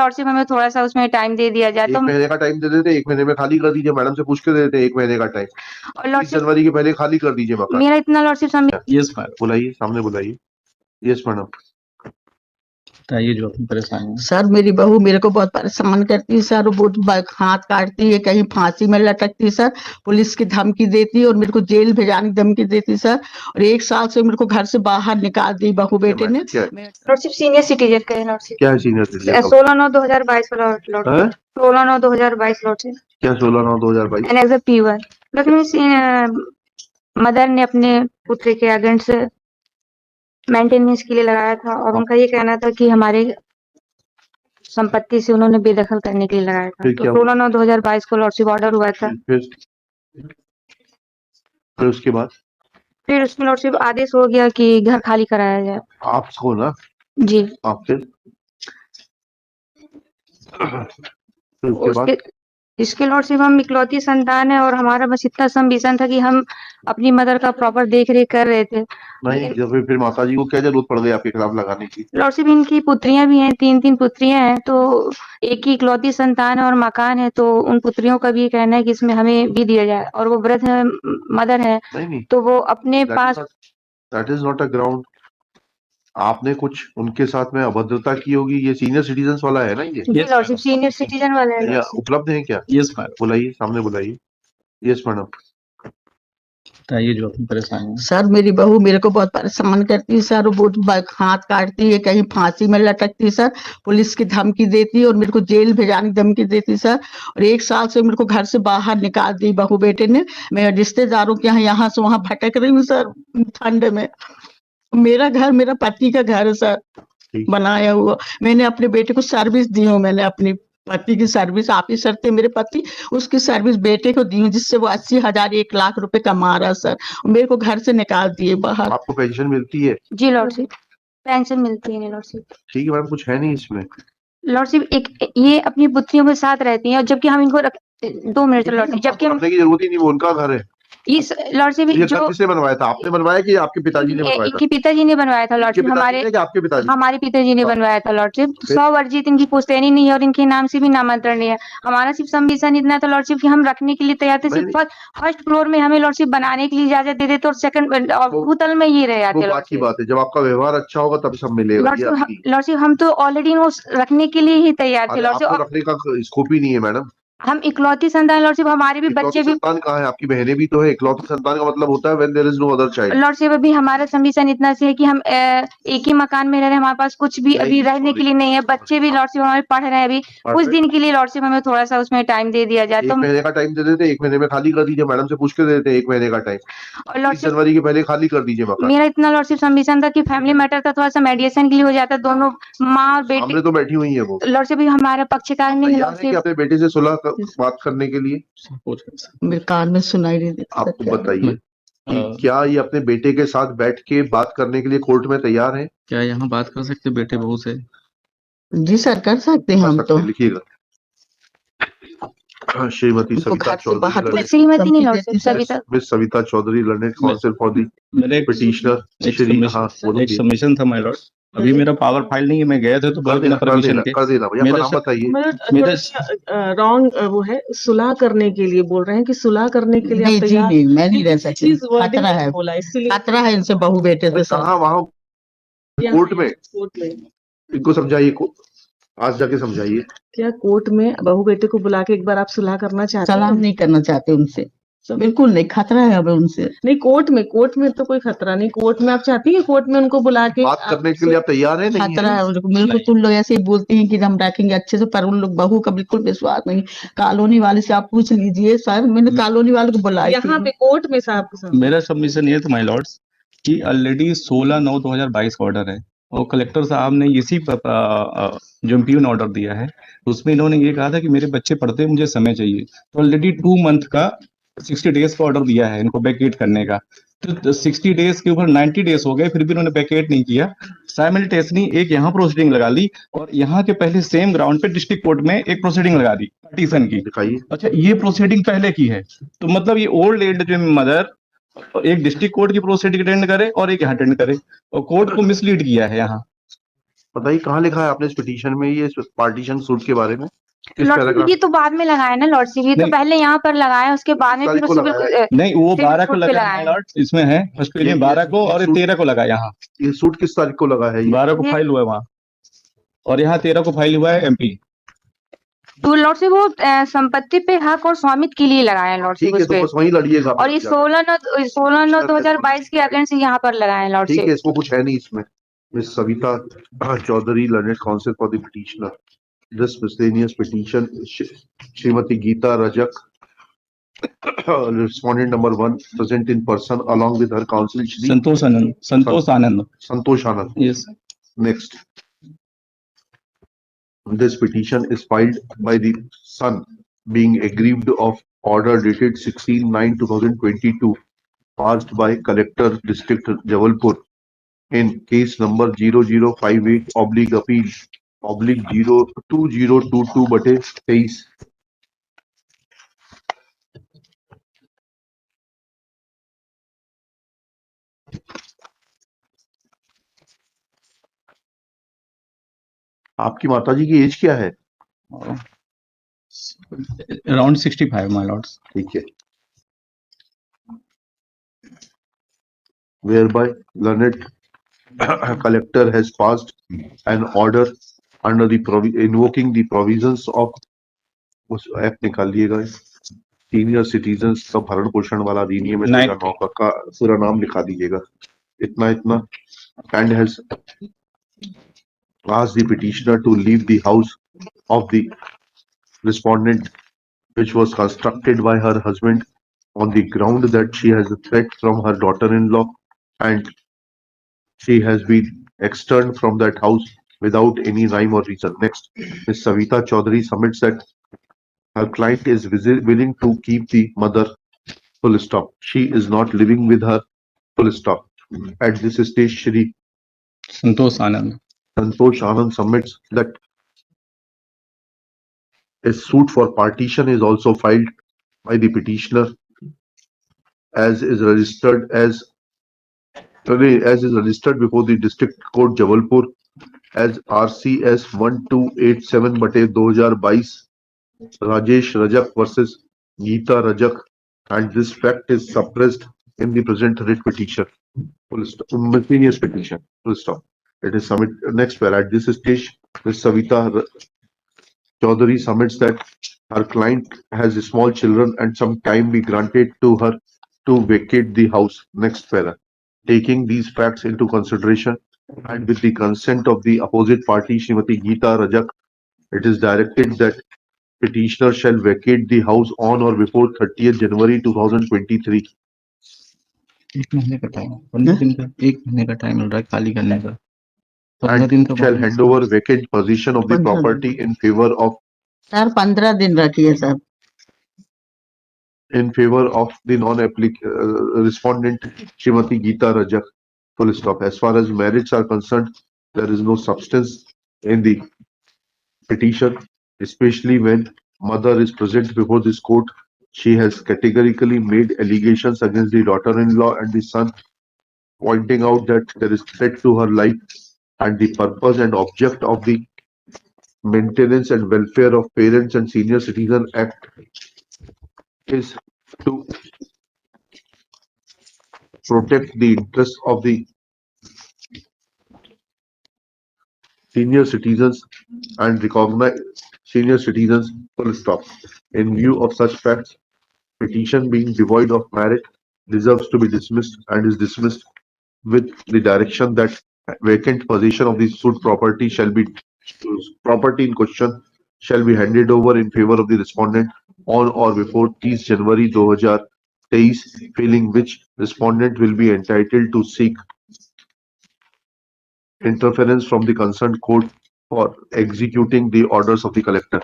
Lordship हमें थोड़ा सा उसमें टाइम दे दिया जाए एक तो महीने का टाइम दे देते, 1 महीने में खाली कर दीजिए, मैडम से पूछ के दे देते 1 महीने का टाइम। और 30 लॉर्डशिप जनवरी के पहले खाली कर दीजिए मकान। मेरा इतना लॉर्डशिप यस मैडम, बुलाइए, सामने बुलाइए। यस मैडम, बताइए जो अपनी परेशानी है। सर मेरी बहू मेरे को बहुत परेशान करती है सर, वो बहुत हाथ काटती है, कहीं फांसी में लटकती है सर, पुलिस की धमकी देती है और मेरे को जेल भेजाने की धमकी देती है सर। और 1 साल से मेरे को घर से बाहर निकाल दी बहू बेटे ने। क्या लॉर्डशिप सीनियर सिटीजन का है लॉर्डशिप। क्या है सीनियर सिटीजन? 16/9/2022 का लॉर्डशिप। 16/9/2022 लॉर्डशिप। क्या 16/9/2022? And as P1। लेकिन मदर ने अपने पुत्र के अगेंस्ट मेंटेनेंस के लिए लगाया था और उनका ये कहना था कि हमारे संपत्ति से उन्होंने बेदखल करने के लिए लगाया था। फिर तो क्या 16/9/2022 को लॉर्डशिप ऑर्डर हुआ था। फिर उसके बाद फिर उसमें लॉर्डशिप आदेश हो गया कि घर खाली कराया जाए। आपको ना? जी। आप फिर उसके बाद इसके लॉर्डशिप हम इकलौती संतान है और हमारा बस इतना संविजन था कि हम अपनी मदर का प्रॉपर देख रेख कर रहे थे। नहीं, जब फिर माता जी को क्या जरूरत पड़ गई आपके खिलाफ लगाने की? लॉर्डशिप इनकी पुत्रियां भी हैं, 3 पुत्रियां हैं, तो एक ही इकलौती संतान है और मकान है, तो उन पुत्रियों का भी कहना है कि इसमें हमें भी दिया जाए। और वो वृद्ध है, मदर है, नहीं, तो वो अपने पास that is not a ground. आपने कुछ उनके साथ में अभद्रता की होगी। ये सीनियर सिटीजन वाला है ना? ये लॉर्डशिप सीनियर सिटीजन वाला है। उपलब्ध है क्या? यस मैडम, बुलाइए, सामने बुलाइए। यस मैडम, बताइए जो अपनी परेशानी है। सर मेरी बहू मेरे को बहुत परेशान करती है सर, वो बहुत हाथ काटती है, कहीं फांसी में लटकती है सर, पुलिस की धमकी देती है और मेरे को जेल भेजाने की धमकी देती है सर। और 1 साल से मेरे को घर से बाहर निकाल दी बहू बेटे ने। मैं रिश्तेदारों के यहाँ से वहां भटक रही हूँ सर ठंड में। मेरा घर मेरा पति का घर है सर, बनाया हुआ। मैंने अपने बेटे को सर्विस दी हूँ, मैंने अपनी पति की सर्विस, ऑफिसर थे मेरे पति, उसकी सर्विस बेटे को दी हूँ, जिससे वो 80,000 1 लाख रुपए कमा रहा सर। मेरे को घर से निकाल दिए बाहर। आपको पेंशन मिलती है? जी लॉर्डशिप, पेंशन मिलती है लॉर्डशिप। ठीक है मैडम, कुछ है नहीं इसमें। लॉर्डशिप एक ये अपनी पुत्रियों के साथ रहती हैं और जबकि हम इनको 2 मिनट लॉर्डशिप, जबकि हम रखने की जरूरत ही नहीं, वो उनका घर है। इस लॉर्डशिप ये घर जो किसने बनवाया था? आपने बनवाया कि आपके पिताजी ने बनवाया था? इनके पिताजी ने बनवाया था लॉर्डशिप। आपके पिताजी? हमारे पिताजी ने बनवाया था लॉर्डशिप। 100 वर्जित इनकी पुश्तैनी नहीं है और इनके नाम से भी नामांतरण नहीं है। हमारा सिर्फ संविजन इतना था लॉर्डशिप कि हम रखने के लिए तैयार थे। सिर्फ फर्स्ट फ्लोर में हमें लॉर्डशिप बनाने के लिए इजाजत दे देते और सेकंड और भूतल में ये रह जाते। बात की बात है, जब आपका व्यवहार अच्छा होगा तब सब मिलेगा। लॉर्डशिप हम तो ऑलरेडी रखने के लिए ही तैयार थे लॉर्डशिप। आपको रखने का स्कोप ही नहीं है मैडम। हम इकलौती संतान लॉर्डशिप, हमारे भी बच्चे भी। संतान कहाँ है? आपकी बहनें भी तो है। इकलौती संतान का मतलब होता है when there is no other child. Lordship अभी हमारा संविजन इतना से है कि हम एक ही मकान में रह रहे हैं, हमारे पास कुछ भी अभी रहने के लिए नहीं है। बच्चे भी लॉर्डशिप हमारे पढ़ रहे हैं अभी। कुछ दिन के लिए लॉर्डशिप हमें थोड़ा सा उसमें टाइम दे दिया जाए। 1 महीने का टाइम दे देते, 1 महीने में खाली कर दीजिए, मैडम से पूछ के दे देते 1 महीने का टाइम। और 30 जनवरी के पहले खाली कर दीजिए मकान। मेरा इतना लॉर्डशिप संविजन था कि फैमिली मैटर था, थोड़ा सा मेडिएशन के लिए हो जाता। दोनों माँ और बेटे सामने तो बैठी हुई है वो। लॉर्डशिप भी हमारा पक्षकार नहीं है। अपने बेटे से सुलह बात करने के लिए मेरे कान में सुनाई नहीं देता। आप बताइए कि क्या ये अपने बेटे के साथ बैठ के बात करने के लिए कोर्ट में तैयार है? क्या यहाँ बात कर सकते बेटे बहू से? जी सर, कर सकते हैं हम तो। लिखिएगा। श्रीमती सविता चौधरी, श्रीमती नहीं lordship, Savita, miss Savita Chaudhary, learned counsel for the petitioner. एक सबमिशन था माय लॉर्ड। अभी मेरा पावर फाइल नहीं है, मैं गया था तो कर देना परमिशन के। कर देना भैया, नाम बताइए। मेरा रॉन्ग वो है, सुलह करने के लिए बोल रहे हैं कि सुलह करने के लिए नहीं जी नहीं, मैं नहीं रह सकती, खतरा है, खतरा है इनसे बहू बेटे से। कहाँ? वहाँ कोर्ट में? इनको समझाइए, आज जाके समझाइए। क्या कोर्ट में बहू बेटे को बुला के एक बार आप सुलह करना चाहते हैं? सलाह नहीं करना चाहते उनसे, बिल्कुल नहीं, खतरा है अब उनसे। नहीं, कोर्ट में तो कोई खतरा नहीं। कोर्ट में आप चाहती है कोर्ट में उनको बुला के बात करने के लिए आप तैयार है? नहीं खतरा है उनको। मेरे को तुम लोग ऐसे ही बोलते हैं कि हम रखेंगे अच्छे से, पर उन लोग बहू का बिल्कुल विश्वास नहीं। कॉलोनी वाले से आप पूछ लीजिए सर, मैंने कॉलोनी वाले को बुलाया यहाँ पे कोर्ट में साहब। मेरा सबमिशन ये था माय लॉर्ड्स कि ऑलरेडी 16/9/2022 का ऑर्डर है और कलेक्टर साहब ने इसी जो एमपीओ ने ऑर्डर दिया है उसमें इन्होंने ये कहा था कि मेरे बच्चे पढ़ते हैं, मुझे समय चाहिए। तो ऑलरेडी 2 मंथ का 60 डेज का ऑर्डर दिया है इनको वैकेट करने का। तो 60 डेज के ऊपर 90 डेज हो गए, फिर भी इन्होंने वैकेट नहीं किया। साइमल्टेनियसली एक यहाँ प्रोसीडिंग लगा ली और यहाँ के पहले सेम ग्राउंड पे डिस्ट्रिक्ट कोर्ट में एक प्रोसीडिंग लगा दी पार्टीशन की। अच्छा, ये प्रोसीडिंग पहले की है, तो मतलब ये ओल्ड एज जो मदर एक डिस्ट्रिक्ट कोर्ट की प्रोसीडिंग अटेंड करे और एक यहाँ अटेंड करे और कोर्ट को मिसलीड किया है यहाँ। बताइए कहाँ लिखा है आपने इस पिटीशन में ये पार्टीशन सूट के बारे में? किस लॉर्डशिप पैराग्राफ? ये तो बाद में लगाया ना लॉर्डशिप, ये तो नहीं। पहले यहाँ पर लगाया, उसके बाद में फिर तारीख को उसको लगाया बिल्कुल नहीं, वो सिविल 12 को कोर्ट पे लगा है लगाया माय है। लॉर्ड, इसमें है फर्स्ट पेज में 12 को और 13 को लगा है यहाँ। ये सूट किस तारीख को लगा है ये? 12 को ये- फाइल हुआ है वहाँ, और यहाँ 13 को फाइल हुआ है MP। तो लॉर्डशिप वो संपत्ति पे हक और स्वामित्व के लिए लगाया है लॉर्डशिप ठीक है, उस तो पे, बस वहीं लड़िएगा और ये 16/9/2022 के अगेंस्ट यहाँ पर लगाए हैं ठीक लॉर्डशिप। है, इसमें कुछ है नहीं इसमें। Miss Savita Chaudhary, learned counsel for the petitioner, this miscellaneous petition, Shrimati Geeta Rajak, respondent number 1, present in person along with her counsel Shri Santosh Anand, Santosh Anand. Santosh Anand. Yes. Next, this petition is filed by the son being aggrieved of order dated 16/9/2022 passed by Collector District Jabalpur in case number 0058/appeal/2022/23। आपकी माताजी की as क्या है? Around 65 my Lord's. ठीक है। Whereby learned collector has passed an order under the invoking the provisions of उस act निकाल लिएगा, senior citizens का भरण पोषण वाला अधिनियम है 2009 का पूरा नाम लिखा दीजिएगा, इतना and has asked the petitioner to leave the house of the respondent which was constructed by her husband on the ground that she has a threat from her daughter-in-law and she has been externed from that house without any rhyme or reason. Next, Ms. Savita Chaudhary submits that her client is willing to keep the mother, full stop. She is not living with her, full stop. At this stage, Shri Santosh Anand. Santosh Anand submits that a suit for partition is also filed by the petitioner as is registered before the District Court Jabalpur as RCS 1287/2022 Rajesh Rajak versus Geeta Rajak, and this fact is suppressed in the present writ petition. Miscellaneous petition. Full stop. It is submitted next where at this stage, Ms. Savita Chaudhary submits that her client has small children and some time be granted to her to vacate the house. Next para. Taking these facts into consideration and with the consent of the opposite party, Srimati Geeta Rajak, it is directed that petitioner shall vacate the house on or before 30th January 2023. एक महीने का time, 15 दिन का, एक महीने का time मिल रहा है खाली करने का। 15 दिन And का shall hand over vacant possession of the 15 property in favor of sir 15 दिन रखिए sir. the respondent Srimati Geeta Rajak. Full stop. As far as merits are concerned, there is no substance in the petition, especially when mother is present before this court. She has categorically made allegations against the daughter-in-law and the son, pointing out that there is threat to her life and the purpose and object of the Maintenance and Welfare of Parents and Senior Citizen Act is to protect the interests of the senior citizens and recognize senior citizens, full stop. In view of such facts, petition being devoid of merit deserves to be dismissed and is dismissed with the direction that vacant possession of the suit property in question shall be handed over in favor of the respondent on or before 30 January 2023, failing which respondent will be entitled to seek interference from the concerned court for executing the orders of the collector.